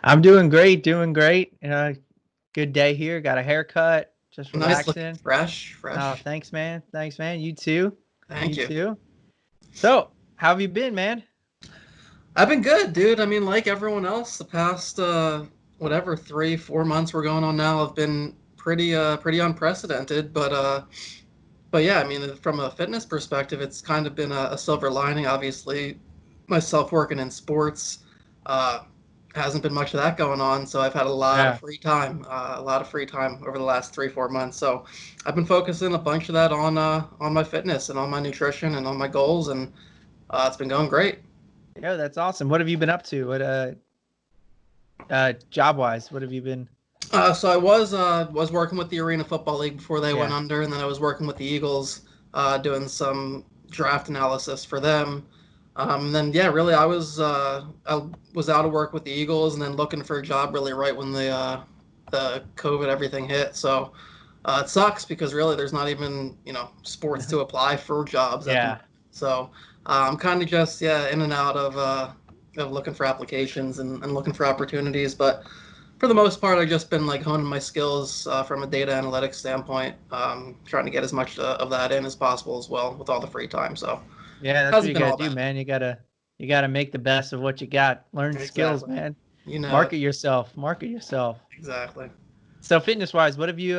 I'm doing great, doing great. Good day here. Got a haircut, just Nice looking relaxing. fresh, Oh, fresh. thanks, man. Thanks, man. You too. Thank You you. too. So, how have you been, man? I've been good, dude. I mean, like everyone else, the past whatever 3, 4 months we're going on now have been pretty unprecedented. But yeah, I mean, from a fitness perspective, it's kind of been a silver lining. Obviously, myself working in sports, uh, hasn't been much of that going on, so I've had Yeah. a lot of free time over the last 3, 4 months. So I've been focusing a bunch of that on my fitness and on my nutrition and on my goals, and it's been going great. Yeah, that's awesome. What have you been up to? Job wise, what have you been? So I was working with the Arena Football League before they went Yeah. under, and then I was working with the Eagles, doing some draft analysis for them. And then yeah, really I was out of work with the Eagles, and then looking for a job really right when the COVID everything hit. So it sucks because really there's not even sports to apply for jobs at the Yeah. moment. So I'm kind of just in and out of looking for applications and looking for opportunities, but for the most part, I've just been like honing my skills from a data analytics standpoint, trying to get as much of that in as possible as well with all the free time. So Yeah, that's what hasn't you been gotta all do, bad. man. You gotta make the best of what you got. Learn skills, Exactly. man. You know it. Market yourself. Market yourself. Exactly. So fitness wise, what have you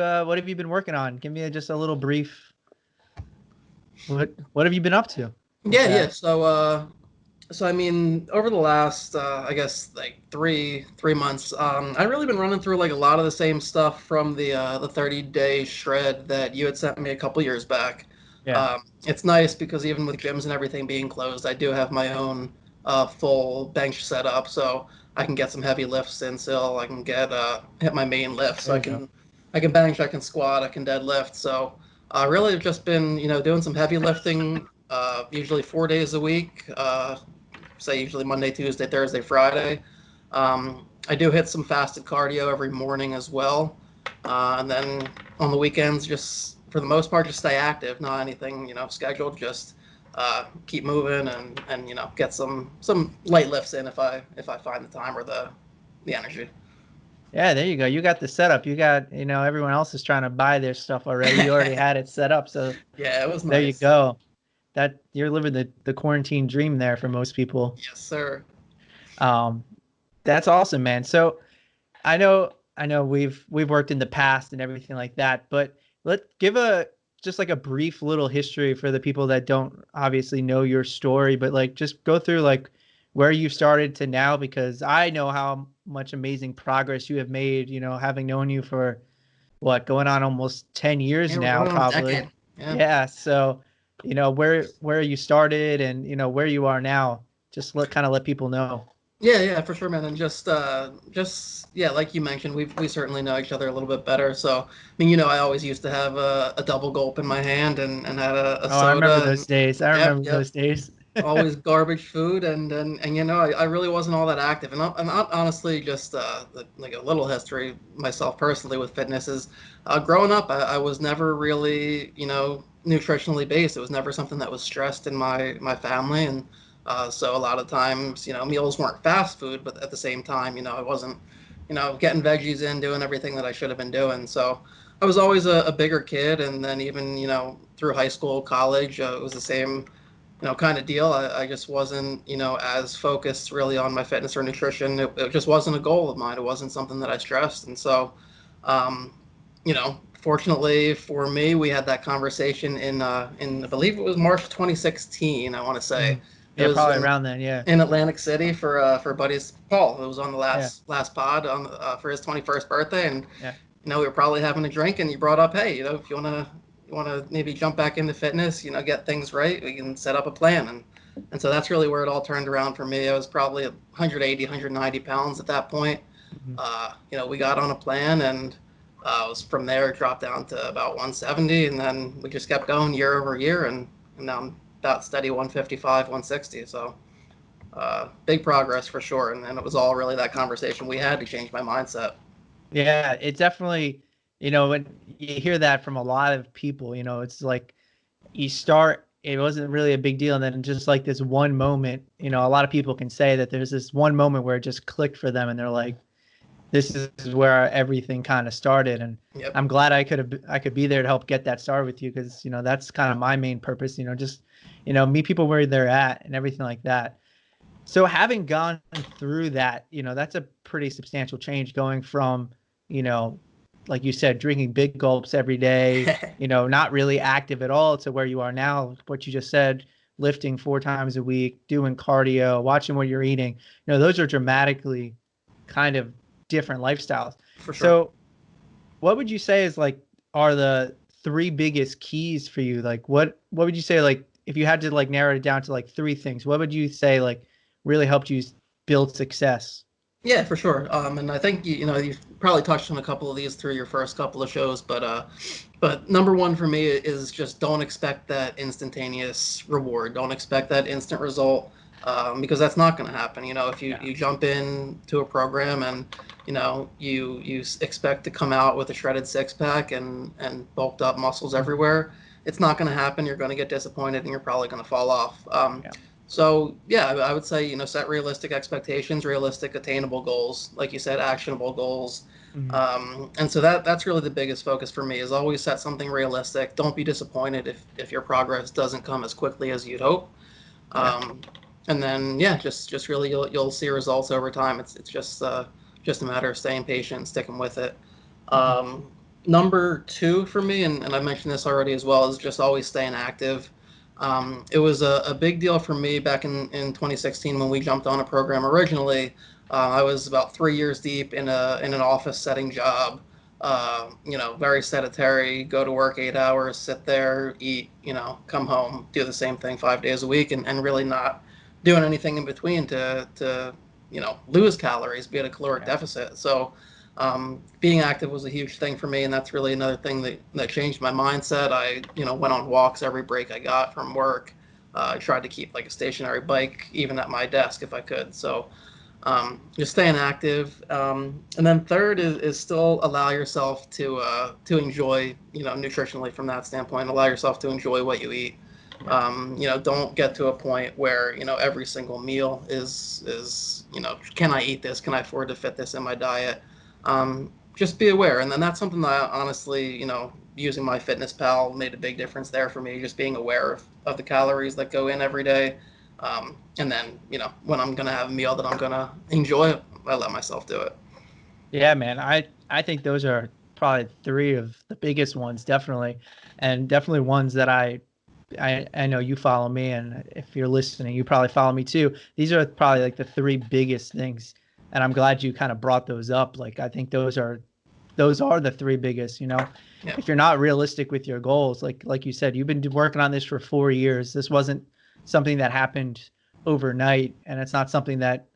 been working on? Give me just a little brief. What have you been up to with Yeah, yeah. that? So I mean, over the last, I guess like three months, I've really been running through like a lot of the same stuff from the 30-day shred that you had sent me a couple years back. Yeah. It's nice because even with gyms and everything being closed, I do have my own full bench set up, so I can get some heavy lifts in still. I can get hit my main lift, so There you go. I can bench, I can squat, I can deadlift. So really, I've just been doing some heavy lifting, usually 4 days a week. Say usually Monday, Tuesday, Thursday, Friday. I do hit some fasted cardio every morning as well, and then on the weekends, just for the most part, just stay active. Not anything scheduled. Just keep moving and get some light lifts in if I find the time or the energy. Yeah, there you go. You got the setup. You got, everyone else is trying to buy their stuff already. You already had it set up. So Yeah, it was there you nice. go. That you're living the quarantine dream there for most people. Yes, sir. Um, that's awesome, man. So I know we've worked in the past and everything like that, but let give a just like a brief little history for the people that don't obviously know your story, but like just go through like where you started to now because I know how much amazing progress you have made, having known you for what, going on almost 10 years Yeah, we're now, going on a probably. decade. Yeah. Yeah. So, where you started and where you are now, just let people know. Yeah, yeah, for sure, man. And just yeah, like you mentioned, we certainly know each other a little bit better. So, I mean, I always used to have a double gulp in my hand and had a Oh, I remember soda, those and days. I yep, remember yep, those days. always garbage food, and I really wasn't all that active. And honestly, just like a little history myself personally with fitness is, growing up, I was never really nutritionally based. It was never something that was stressed in my family, and so a lot of times meals weren't fast food, but at the same time I wasn't getting veggies in, doing everything that I should have been doing. So I was always a bigger kid, and then even through high school, college, it was the same kind of deal. I just wasn't, as focused really on my fitness or nutrition. It just wasn't a goal of mine. It wasn't something that I stressed. And so, fortunately for me, we had that conversation in I believe it was March 2016. I want to say Mm. it Yeah, was probably around then. Yeah. in Atlantic City for buddies Paul, who was on the Yeah. last pod for his 21st birthday, and Yeah. we were probably having a drink, and you brought up, hey, if you wanna maybe jump back into fitness, get things right, we can set up a plan, and so that's really where it all turned around for me. I was probably 180, 190 pounds at that point. Mhm. We got on a plan, and it was from there it dropped down to about 170, and then we just kept going year over year, and now I'm about steady 155, 160. So big progress for sure, and it was all really that conversation we had to change my mindset. Yeah, it definitely, when you hear that from a lot of people, it's like you start, it wasn't really a big deal. And then just like this one moment, a lot of people can say that there's this one moment where it just clicked for them and they're like, this is where everything kind of started. And Yep, I'm glad I could be there to help get that started with you, because that's kind of my main purpose. Just meet people where they're at and everything like that. So having gone through that, that's a pretty substantial change, going from, you know, like you said, drinking big gulps every day, not really active at all, to where you are now, what you just said, lifting 4 times a week, doing cardio, watching what you're eating. Those are dramatically kind of different lifestyles. for sure. So what would you say is like are the three biggest keys for you? Like what would you say, like if you had to like narrow it down to like three things, what would you say like really helped you build success? Yeah, for sure. And I think you know you've probably touched on a couple of these through your first couple of shows, but number one for me is just don't expect that instantaneous reward. Don't expect that instant result, because that's not going to happen. If you Yeah. you jump into a program and you expect to come out with a shredded six pack and bulked up muscles Mhm. everywhere, it's not going to happen. You're going to get disappointed and you're probably going to fall off. Yeah. So yeah, I would say set realistic expectations, realistic attainable goals, like you said, actionable goals, Mhm. and so that's really the biggest focus for me is always set something realistic. Don't be disappointed if your progress doesn't come as quickly as you'd hope, Yeah. um, and then yeah, just really you'll see results over time. It's just a matter of staying patient, and sticking with it. Mhm. Number two for me, and I mentioned this already as well, is just always staying active. It was a big deal for me back in 2016 when we jumped on a program originally. I was about 3 years deep in an office setting job. Very sedentary. Go to work 8 hours, sit there, eat. Come home, do the same thing 5 days a week, and really not doing anything in between to lose calories, be at a caloric Yeah. deficit. So being active was a huge thing for me, and that's really another thing that changed my mindset. I went on walks every break I got from work. I tried to keep like a stationary bike even at my desk if I could. So just staying active, and then third is still allow yourself to enjoy nutritionally from that standpoint. Allow yourself to enjoy what you eat. Yeah. Don't get to a point where every single meal is can I eat this? Can I afford to fit this in my diet? Just be aware, and then that's something that I honestly, using my Fitness Pal made a big difference there for me. Just being aware of the calories that go in every day, and then when I'm gonna have a meal that I'm gonna enjoy, I let myself do it. Yeah, man. I think those are probably three of the biggest ones, definitely. And definitely ones that I know you follow me, and if you're listening, you probably follow me too. These are probably like the three biggest things, and I'm glad you kind of brought those up. Like I think those are the three biggest. Yeah, If you're not realistic with your goals, like you said, you've been working on this for 4 years. This wasn't something that happened overnight, and it's not something that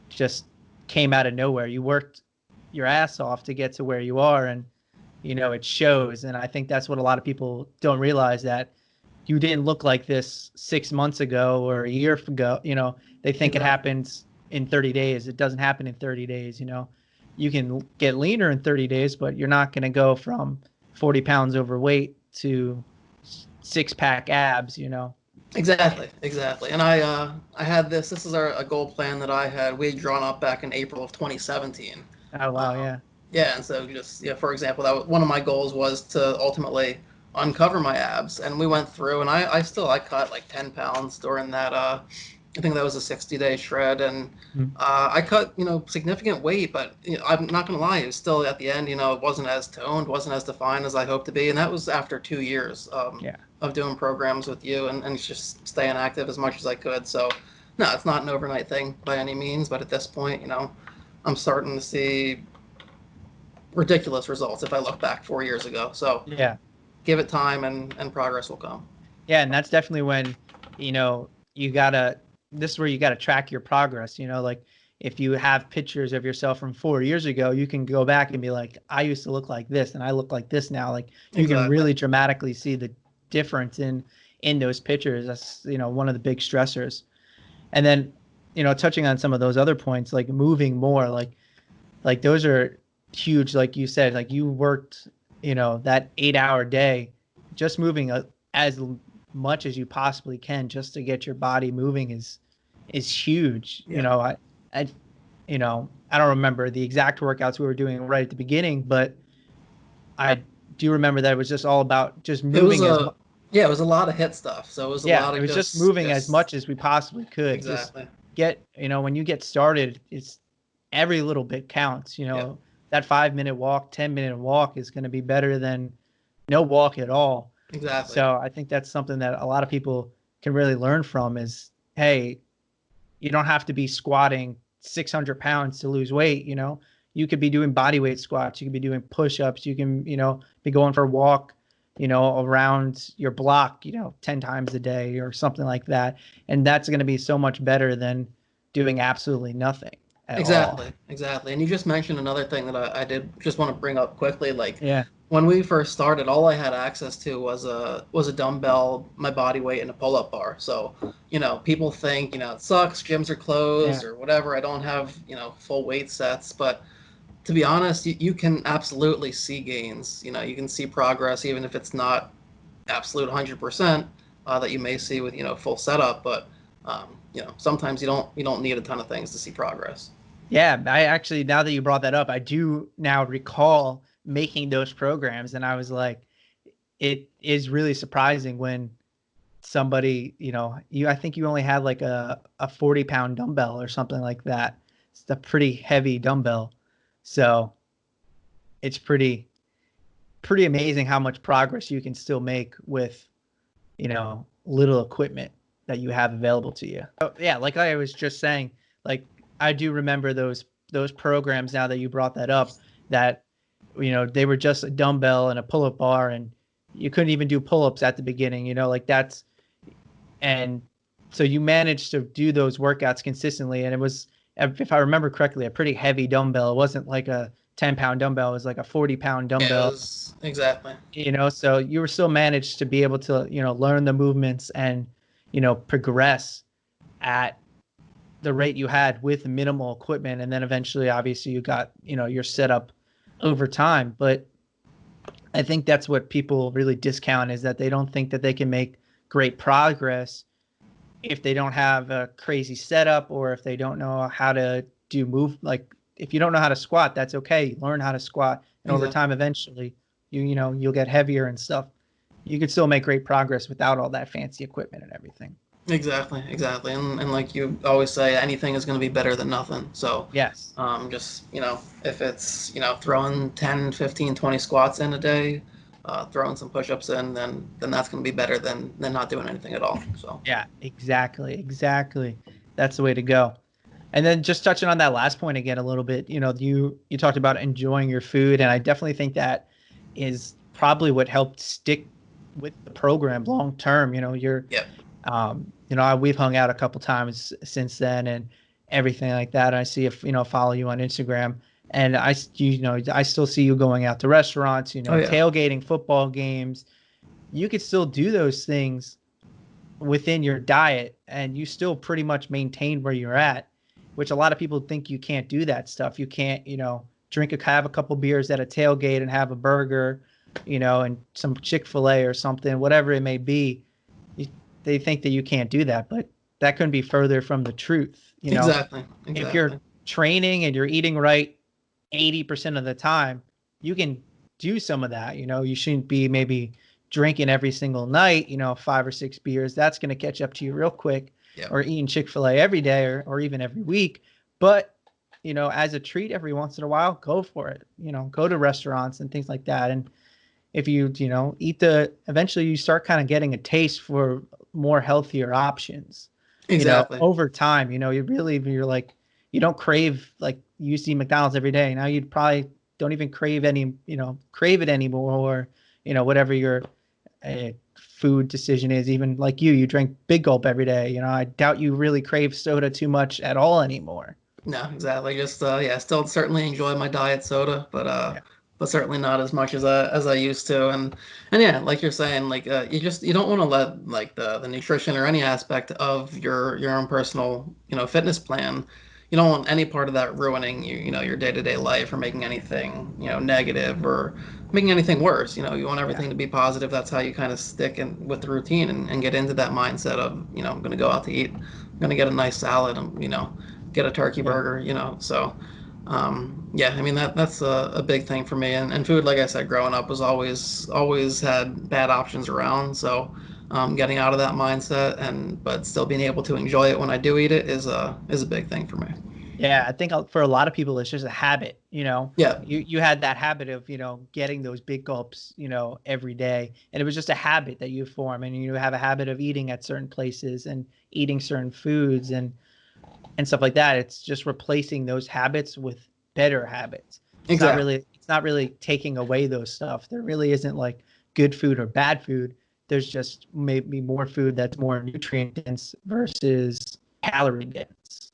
just came out of nowhere. You worked your ass off to get to where you are, and it shows. And I think that's what a lot of people don't realize, that you didn't look like this 6 months ago or a year ago. They think it exactly. happens in 30 days. It doesn't happen in 30 days. You can get leaner in 30 days, but you're not going to go from 40 pounds overweight to six-pack abs. Exactly, exactly. And I had this. This is a goal plan that I had. We had drawn up back in April of 2017. Oh, wow. Um, Yeah. yeah, and so just for example, that was, one of my goals was to ultimately uncover my abs, and we went through, and I cut like 10 pounds during that. I think that was a 60-day shred, and Mhm. I cut significant weight, but I'm not gonna lie, it was still at the end. It wasn't as toned, wasn't as defined as I hoped to be, and that was after 2 years Yeah. of doing programs with you and just staying active as much as I could. So, no, it's not an overnight thing by any means, but at this point, I'm starting to see ridiculous results if I look back 4 years ago. So, Yeah. give it time and progress will come. Yeah, and that's definitely when, you gotta, this is where you gotta track your progress. Like if you have pictures of yourself from 4 years ago, you can go back and be like, I used to look like this and I look like this now. Like you can Exactly. really dramatically see the difference in those pictures. That's, one of the big stressors. And then, touching on some of those other points, like moving more, like those are huge. Like you said, like you worked, that 8-hour day, just moving as much as you possibly can just to get your body moving is huge. Yeah. I, I don't remember the exact workouts we were doing right at the beginning, but I do remember that it was just all about just It was moving as a much. yeah, it was a lot of hit stuff. So it was a Yeah, lot it of was just just moving as much as we possibly could. Just exactly. get, when you get started, it's every little bit counts. Yep, That 5 minute walk, 10 minute walk is going to be better than no walk at all. exactly. So I think that's something that a lot of people can really learn from is, hey, you don't have to be squatting 600 pounds to lose weight. You could be doing body weight squats. You could be doing push-ups. You can, be going for a walk, around your block, 10 times a day or something like that. And that's going to be so much better than doing absolutely nothing at all. Exactly, exactly. And you just mentioned another thing that I did just want to bring up quickly. Like Yeah. when we first started, all I had access to was a dumbbell, my body weight, and a pull-up bar. So, people think, it sucks, gyms are Yeah. closed or whatever. I don't have, full weight sets, but to be honest, you can absolutely see gains. You can see progress even if it's not absolute 100% that you may see with, full setup, but sometimes you don't need a ton of things to see progress. Yeah, I actually, now that you brought that up, I do now recall making those programs, and I was like, it is really surprising when somebody, I think you only had like a 40-pound dumbbell or something like that. It's a pretty heavy dumbbell. So it's pretty amazing how much progress you can still make with, little equipment that you have available to you. Oh, yeah, like I was just saying, like I do remember those programs now that you brought that up, that they were just a dumbbell and a pull-up bar, and you couldn't even do pull-ups at the beginning, like that's and so you managed to do those workouts consistently, and it was, if I remember correctly, a pretty heavy dumbbell. It wasn't like a 10-pound dumbbell, it was like a 40-pound Yeah, it dumbbell. was exactly. So you were still managed to be able to, learn the movements and, progress at the rate you had with minimal equipment. And then eventually, obviously, you got, your setup over time. But I think that's what people really discount, is that they don't think that they can make great progress if they don't have a crazy setup, or if they don't know how to do move. Like, if you don't know how to squat, that's okay. Learn how to squat, and over Exactly. time, eventually, you'll get heavier and stuff. You can still make great progress without all that fancy equipment and everything. Exactly, exactly. And like you always say, anything is going to be better than nothing. So, Yes. just, if it's, throwing 10, 15, 20 squats in a day, throwing some push-ups in, then that's going to be better than not doing anything at all. So, Yeah, exactly. Exactly. That's the way to go. And then just touching on that last point again a little bit, you talked about enjoying your food, and I definitely think that is probably what helped stick with the program long term. yep. We've hung out a couple times since then and everything like that. I see if, follow you on Instagram, and I still see you going out to restaurants, Oh yeah. tailgating football games. You could still do those things within your diet, and you still pretty much maintain where you're at, which a lot of people think you can't do that stuff. You can't, have a couple beers at a tailgate and have a burger, and some Chick-fil-A or something, whatever it may be. You, they think that you can't do that, but that couldn't be further from the truth. Exactly. If you're Exactly. training and you're eating right 80% of the time, you can do some of that. You shouldn't be maybe drinking every single night, 5 or 6 beers. That's going to catch up to you real quick, Yep. or eating Chick-fil-A every day, or even every week. But, as a treat every once in a while, go for it. Go to restaurants and things like that. And if you, eventually you start kind of getting a taste for more healthier options, Exactly. over time. You're like, you don't crave, like you see McDonald's every day. Now you'd probably don't even crave it anymore, or, whatever your food decision is. Even like you drink Big Gulp every day. I doubt you really crave soda too much at all anymore. No, exactly. Just yeah, still certainly enjoy my diet soda, Yeah. but certainly not as much as I used to. And yeah, like you're saying, like you don't want to let like the nutrition or any aspect of your own personal fitness plan. You don't want any part of that ruining your day-to-day life or making anything negative or making anything worse. You want Yeah. everything to be positive. That's how you kind of stick in with the routine and get into that mindset of I'm going to go out to eat. I'm going to get a nice salad and get a turkey Yeah. burger. So Yeah, I mean that's a big thing for me. And food, like I said, growing up was always had bad options around. So getting out of that mindset and but still being able to enjoy it when I do eat it is a big thing for me. Yeah, I think for a lot of people, it's just a habit. Yeah, You had that habit of getting those big gulps every day, and it was just a habit that you form, and you have a habit of eating at certain places and eating certain foods and stuff like that. It's just replacing those habits with better habits. exactly. It's not really taking away those stuff. There really isn't like good food or bad food. There's just maybe more food that's more nutrient dense versus calorie dense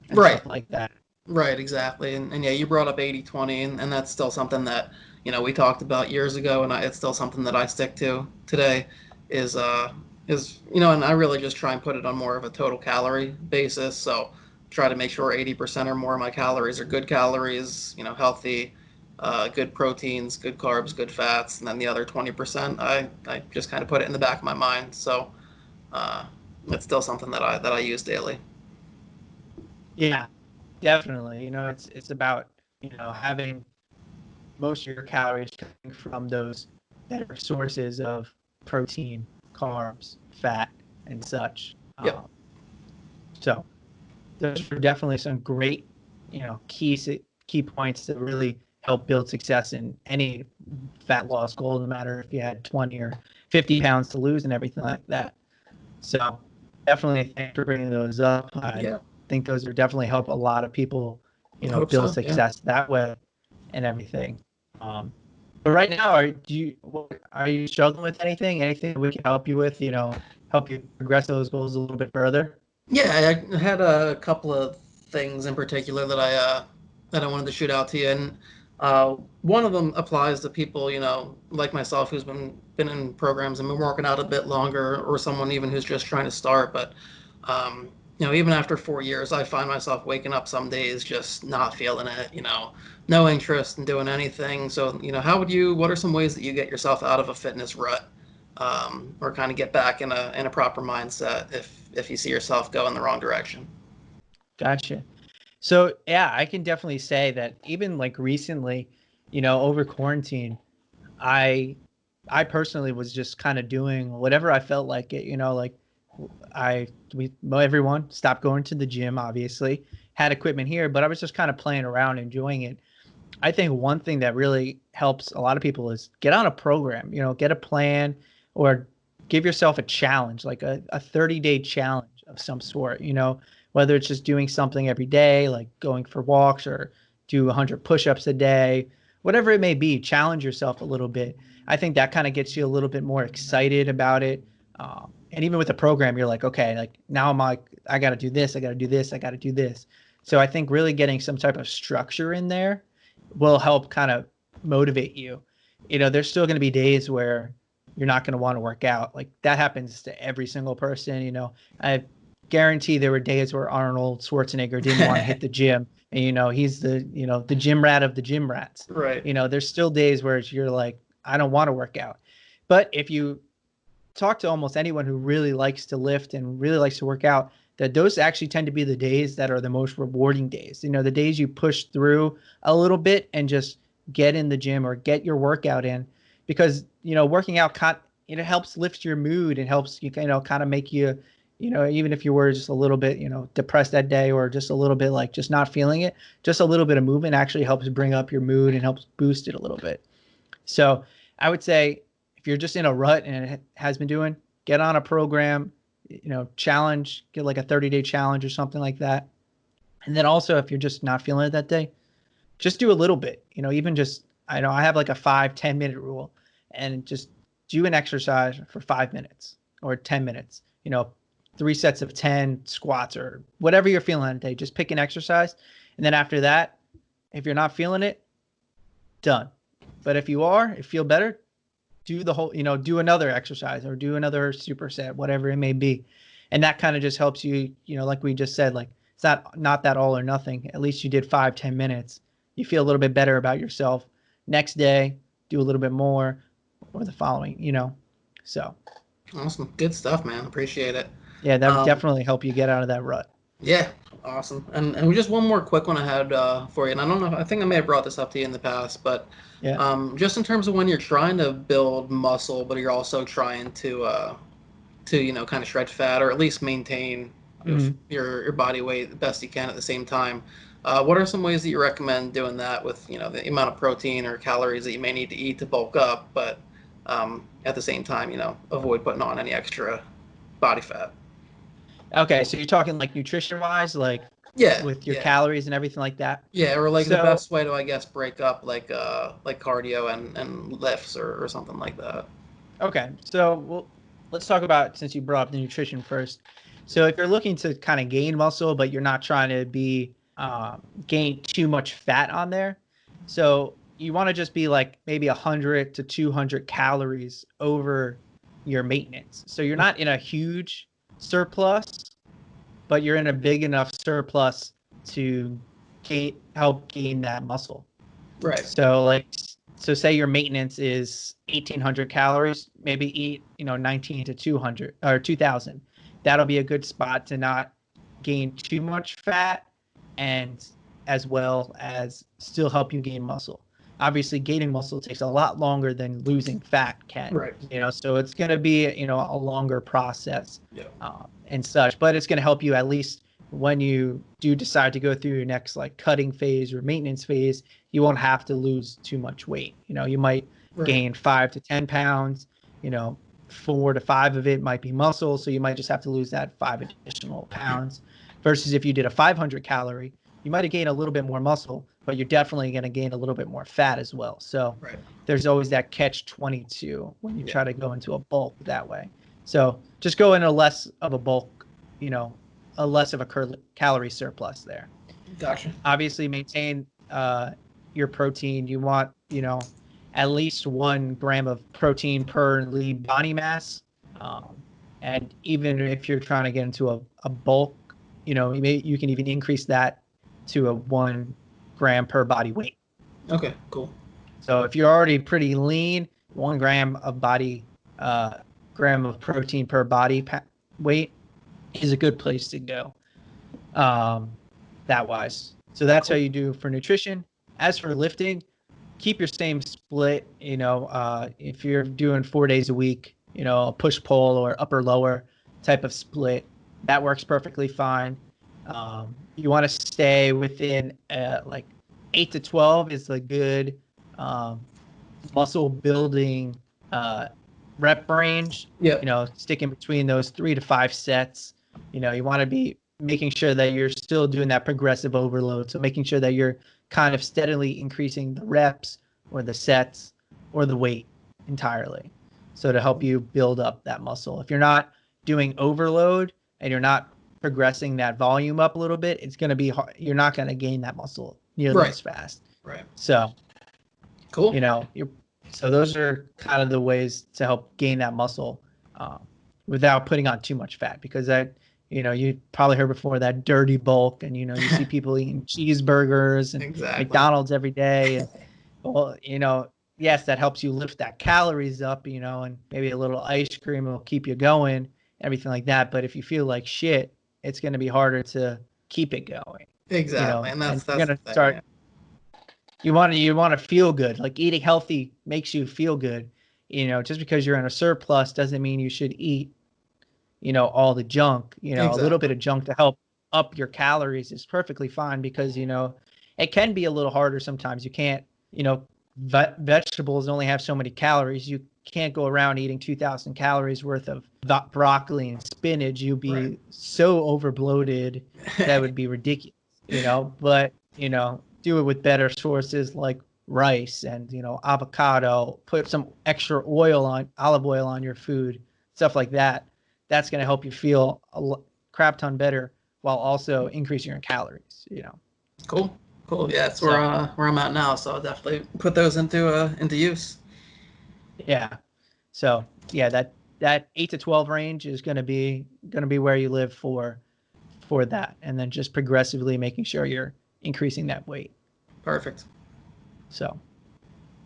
and Right. stuff like that. Right, exactly. And yeah, you brought up 80/20, and that's still something that, we talked about years ago, and it's still something that I stick to today is, and I really just try and put it on more of a total calorie basis. So try to make sure 80% or more of my calories are good calories, healthy, good proteins, good carbs, good fats, and then the other 20%, I just kind of put it in the back of my mind. So, uh, it's still something that I use daily. Yeah, definitely. It's about, having most of your calories coming from those better sources of protein, carbs, fat, and such. Yep. So those are definitely some great, key points to really help build success in any fat loss goal, no matter if you had 20 or 50 pounds to lose and everything like that. So definitely thanks for bringing those up. I Yeah. think those are definitely help a lot of people, I hope build so. Yeah. success that way and everything. Um, but right now, are you struggling with anything? Anything that we can help you with? Help you progress those goals a little bit further. Yeah, I had a couple of things in particular that I wanted to shoot out to you, and one of them applies to people, like myself, who's been in programs and been working out a bit longer, or someone even who's just trying to start. But even after 4 years, I find myself waking up some days just not feeling it, no interest in doing anything. So, what are some ways that you get yourself out of a fitness rut? Or kind of get back in a proper mindset if you see yourself go in the wrong direction. Gotcha. So yeah, I can definitely say that even like recently, over quarantine, I I personally was just kind of doing whatever I felt like it, like I we well, everyone stopped going to the gym, obviously, had equipment here, but I was just kind of playing around, enjoying it. I think one thing that really helps a lot of people is get on a program, get a plan or give yourself a challenge, like a 30-day challenge of some sort, whether it's just doing something every day, like going for walks or do 100 push-ups a day, whatever it may be, challenge yourself a little bit. I think that kind of gets you a little bit more excited about it. And even with the program, you're like, okay, like now I'm like, I got to do this, I got to do this, I got to do this. So I think really getting some type of structure in there will help kind of motivate you. There's still going to be days where you're not going to want to work out. Like that happens to every single person. I guarantee there were days where Arnold Schwarzenegger didn't want to hit the gym. And, he's the gym rat of the gym rats. Right. There's still days where you're like, I don't want to work out. But if you talk to almost anyone who really likes to lift and really likes to work out, that those actually tend to be the days that are the most rewarding days. The days you push through a little bit and just get in the gym or get your workout in, because working out it helps lift your mood and helps you kind of make you, even if you were just a little bit depressed that day or just a little bit like just not feeling it, just a little bit of movement actually helps bring up your mood and helps boost it a little bit. So I would say if you're just in a rut and it has been doing, get on a program, challenge, get like a 30-day challenge or something like that. And then also if you're just not feeling it that day, just do a little bit, even just, I know I have like a 5-10 minute rule and just do an exercise for 5 minutes or 10 minutes, 3 sets of 10 squats or whatever you're feeling that day. Just pick an exercise. And then after that, if you're not feeling it, done. But if you are, if you feel better, do the whole, do another exercise or do another superset, whatever it may be. And that kind of just helps you, like we just said, like it's not that all or nothing. At least you did 5-10 minutes. You feel a little bit better about yourself. Next day, do a little bit more, or the following, So Awesome. Good stuff, man. Appreciate it. yeah, that would Um, definitely help you get out of that rut. Yeah, awesome. And just one more quick one I had for you, and I don't know, I think I may have brought this up to you in the past, but Yeah. just in terms of when you're trying to build muscle, but you're also trying to kind of shred fat or at least maintain Hmm. your body weight the best you can at the same time. What are some ways that you recommend doing that with the amount of protein or calories that you may need to eat to bulk up, but at the same time avoid putting on any extra body fat? Okay, so you're talking like nutrition wise, like Yeah, with your yeah. calories and everything like that. Yeah, or like the So best way to, I guess, break up like cardio and lifts or something like that. okay, so let's talk about, since you brought up the nutrition first. So if you're looking to kind of gain muscle, but you're not trying to be gain too much fat on there, so you want to just be like maybe 100 to 200 calories over your maintenance. So you're Okay. not in a huge surplus, but you're in a big enough surplus to help gain that muscle. Right. So like so say your maintenance is 1800 calories, maybe eat, 19 to 200 or 2000. That'll be a good spot to not gain too much fat and as well as still help you gain muscle. Obviously, gaining muscle takes a lot longer than losing fat can, Right. so it's going to be, a longer process Yeah. and such, but it's going to help you at least when you do decide to go through your next like cutting phase or maintenance phase. You won't have to lose too much weight. You might Right. gain 5 to 10 pounds. You know, 4 to 5 of it might be muscle, so you might just have to lose that 5 additional pounds. Versus if you did a 500 calorie, you might have gained a little bit more muscle, but you're definitely going to gain a little bit more fat as well. So Right. there's always that catch 22 when you Yeah. try to go into a bulk that way. So just go in a less of a bulk, you know, a less of a calorie surplus there. Gotcha. Obviously, maintain your protein. You want, at least 1 gram of protein per lean body mass. Um, and even if you're trying to get into a bulk, you can even increase that to a 1 gram per body weight. Okay. Cool. So if you're already pretty lean, 1 uh, gram of protein per body weight is a good place to go. Um, that wise. So that's how Cool. you do for nutrition. As for lifting, keep your same split. If you're doing 4 days a week, a push pull or upper lower type of split, that works perfectly fine. You want to stay within like 8 to 12 is a good um, muscle building uh, rep range. Yeah. Sticking between those 3 to 5 sets. You want to be making sure that you're still doing that progressive overload. So making sure that you're kind of steadily increasing the reps or the sets or the weight entirely. So to help you build up that muscle. If you're not doing overload and you're not progressing that volume up a little bit, it's going to be hard. You're not going to gain that muscle nearly Right. as fast. Right. So, Cool. you're so those are kind of the ways to help gain that muscle um, without putting on too much fat, because that, you probably heard before that dirty bulk, and you see people eating cheeseburgers and Exactly. McDonald's every day, and well, yes, that helps you lift that calories up, and maybe a little ice cream will keep you going, everything like that. But if you feel like shit, it's going to be harder to keep it going, Exactly. And and you're that's going the to thing. Yeah. start, you want to feel good. Like eating healthy makes you feel good. Just because you're in a surplus doesn't mean you should eat, all the junk. A little bit Exactly. of junk to help up your calories is perfectly fine, because it can be a little harder sometimes. You can't, vegetables only have so many calories. You can't go around eating 2000 calories worth of broccoli and spinach. You'd Right. be so over bloated that would be ridiculous. But do it with better sources like rice and avocado. Put some extra olive oil on your food, stuff like that. That's going to help you feel crap ton better while also increasing your calories. Cool. Cool. Yeah, that's So where I'm at now. So I'll definitely put those into use. yeah. So yeah, that 8 to 12 range is going to be where you live for that, and then just progressively making sure you're increasing that weight. Perfect. So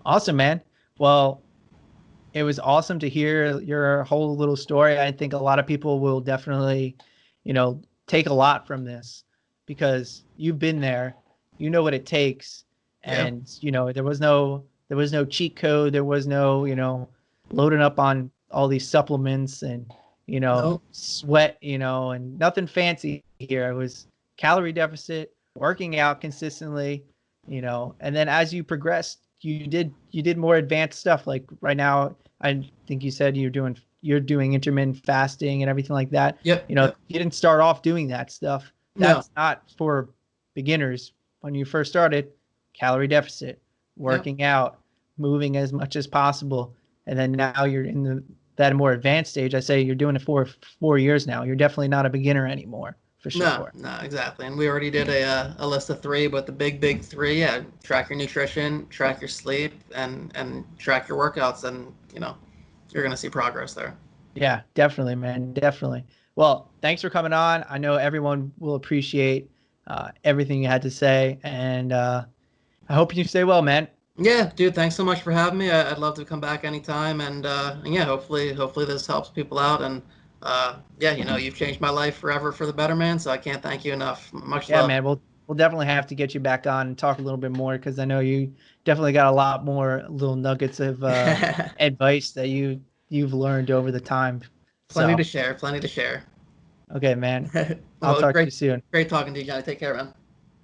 awesome, man. Well, it was awesome to hear your whole little story. I think a lot of people will definitely, you know, take a lot from this because you've been there, you know what it takes, Yeah. and there was no cheat code, there was no loading up on all these supplements and No. sweat, and nothing fancy here. It was calorie deficit, working out consistently, and then as you progressed, you did more advanced stuff. Like right now, I think you said you're doing intermittent fasting and everything like that. Yep. Yep. You didn't start off doing that stuff. No. That's not for beginners. When you first started, calorie deficit, Yep. working out, moving as much as possible, and then now you're in that more advanced stage. I say you're doing it for 4 years now. You're definitely not a beginner anymore, for No, sure. no, exactly. And we already did a list of three, but the big three, yeah, track your nutrition, track your sleep, and track your workouts, and you're gonna see progress there. Yeah, definitely, man, definitely. Well, thanks for coming on. I know everyone will appreciate everything you had to say, and I hope you stay well, man. Yeah, dude, thanks so much for having me. I'd love to come back anytime, and yeah, hopefully this helps people out, and yeah, you've changed my life forever for the better, man. So I can't thank you enough. Much Yeah, love. man. We'll definitely have to get you back on and talk a little bit more because I know you definitely got a lot more little nuggets of advice that you've learned over the time. Plenty So, to share, plenty to share. okay, man. I'll Well, talk to you soon. great talking to you, Johnny. Take care, man.